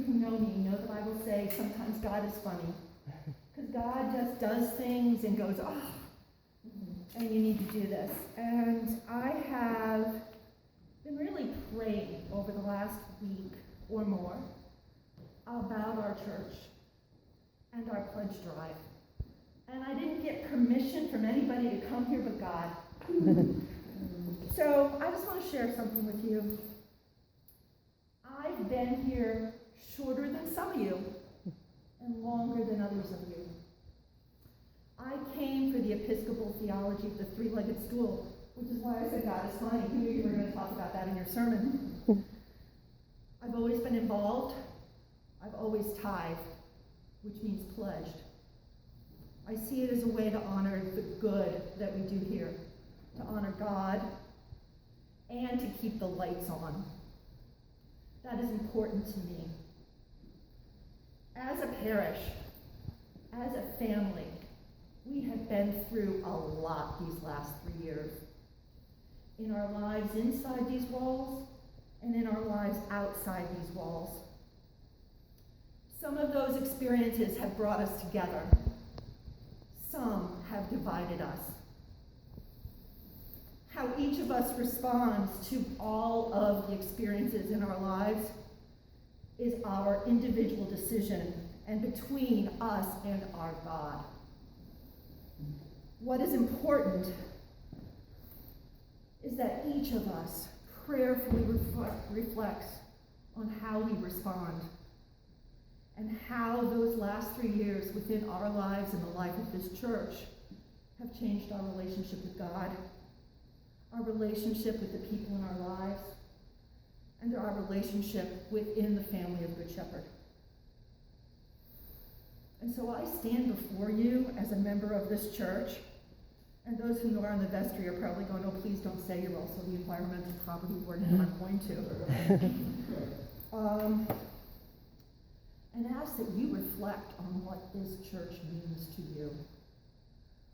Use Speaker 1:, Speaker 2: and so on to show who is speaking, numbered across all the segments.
Speaker 1: who know me know that I will say sometimes God is funny. Because God just does things and goes, oh, and you need to do this. And I have been really praying over the last week or more about our church and our pledge drive. And I didn't get permission from anybody to come here but God. So I just want to share something with you. I've been here shorter than some of you and longer than others of you. I came for the Episcopal theology of the three-legged stool, which is why I said God is funny. You knew you were going to talk about that in your sermon. I've always been involved. I've always tithed, which means pledged. I see it as a way to honor the good that we do here, to honor God, and to keep the lights on. That is important to me. As a parish, as a family, we have been through a lot these last 3 years. In our lives inside these walls, and in our lives outside these walls. Some of those experiences have brought us together. Some have divided us. How each of us responds to all of the experiences in our lives is our individual decision and between us and our God. What is important is that each of us prayerfully reflects on how we respond and how those last 3 years within our lives and the life of this church have changed our relationship with God, our relationship with the people in our lives, and our relationship within the family of Good Shepherd. And so I stand before you as a member of this church, and those who are in the vestry are probably going, oh, please don't say you're also the environmental property board, and I'm going to. And ask that you reflect on what this church means to you.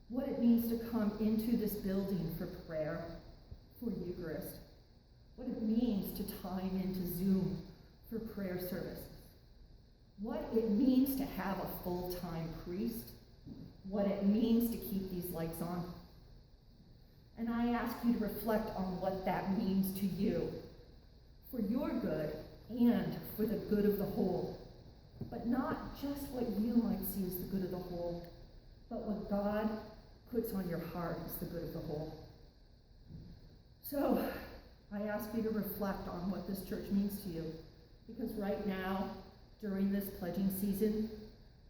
Speaker 1: What it means to come into this building for prayer, for Eucharist. What it means to time into Zoom for prayer service. What it means to have a full-time priest. What it means to keep these lights on. And I ask you to reflect on what that means to you, for your good and for the good of the whole. But not just what you might see as the good of the whole, but what God puts on your heart as the good of the whole. So, I ask you to reflect on what this church means to you, because right now, during this pledging season,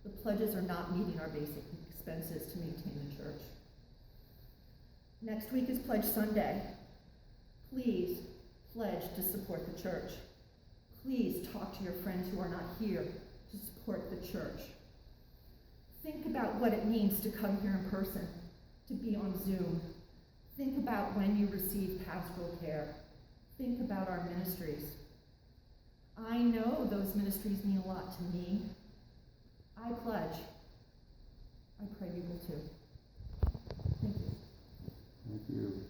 Speaker 1: the pledges are not meeting our basic expenses to maintain the church. Next week is Pledge Sunday. Please pledge to support the church. Please talk to your friends who are not here to support the church. Think about what it means to come here in person, to be on Zoom. Think about when you receive pastoral care. Think about our ministries. I know those ministries mean a lot to me. I pledge. I pray you will too. Thank you.
Speaker 2: Thank you.